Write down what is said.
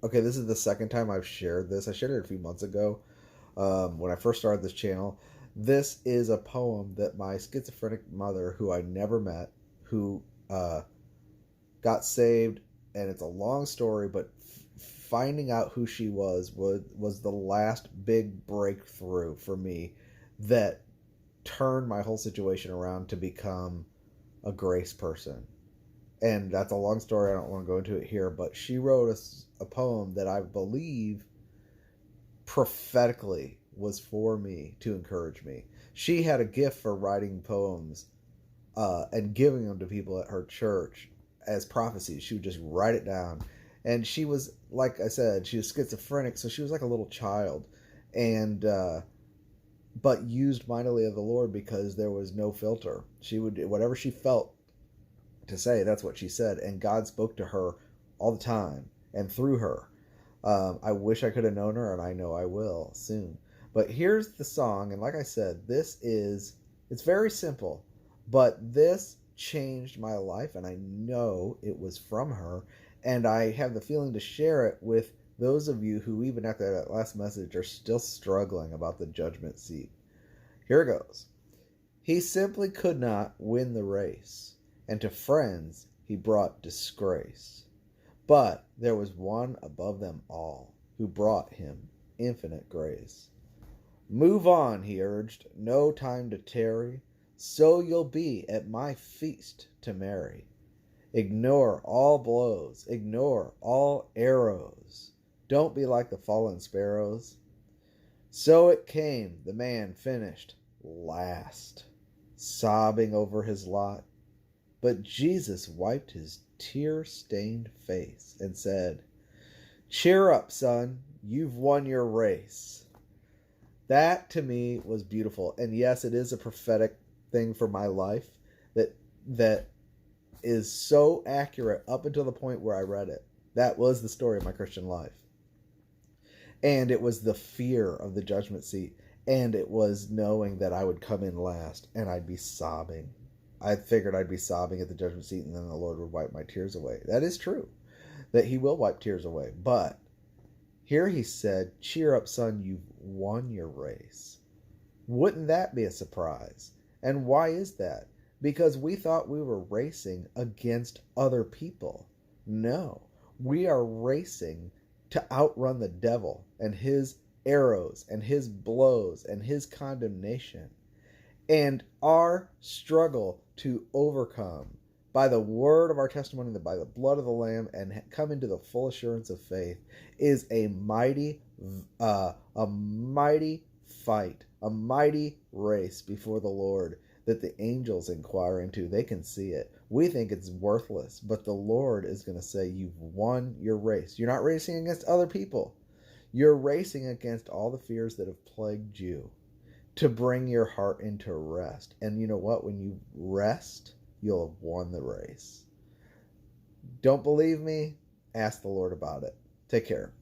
Okay, this is the second time I've shared this. I shared it a few months ago when I first started this channel. This is a poem that my schizophrenic mother, who I never met, who got saved, and it's a long story, but finding out who she was the last big breakthrough for me that turned my whole situation around to become a grace person. And that's a long story. I don't want to go into it here, but she wrote a poem that I believe prophetically was for me to encourage me. She had a gift for writing poems and giving them to people at her church as prophecies. She would just write it down. And she was, like I said, she was schizophrenic, so she was like a little child. And, but used mightily of the Lord because there was no filter. She would, whatever she felt to say, that's what she said. And God spoke to her all the time and through her. I wish I could have known her, and I know I will soon. But here's the song, and like I said, it's very simple, but this changed my life, and I know it was from her, and I have the feeling to share it with those of you who, even after that last message, are still struggling about the judgment seat. Here it goes. He simply could not win the race, and to friends he brought disgrace. But there was one above them all who brought him infinite grace. Move on, he urged, no time to tarry, so you'll be at my feast to marry. Ignore all blows, ignore all arrows. Don't be like the fallen sparrows. So it came, the man finished last, sobbing over his lot. But Jesus wiped his tear-stained face and said, cheer up, son, you've won your race. That to me was beautiful. And yes, it is a prophetic thing for my life that is so accurate up until the point where I read it. That was the story of my Christian life. And it was the fear of the judgment seat. And it was knowing that I would come in last and I'd be sobbing. I figured I'd be sobbing at the judgment seat and then the Lord would wipe my tears away. That is true, that he will wipe tears away. But here he said, cheer up, son, you've won your race. Wouldn't that be a surprise? And why is that? Because we thought we were racing against other people. No, we are racing to outrun the devil and his arrows and his blows and his condemnation. And our struggle to overcome by the word of our testimony, by the blood of the Lamb, and come into the full assurance of faith is a mighty fight, a mighty race before the Lord that the angels inquire into. They can see it. We think it's worthless, but the Lord is going to say, you've won your race. You're not racing against other people. You're racing against all the fears that have plagued you to bring your heart into rest. And you know what? When you rest, you'll have won the race. Don't believe me? Ask the Lord about it. Take care.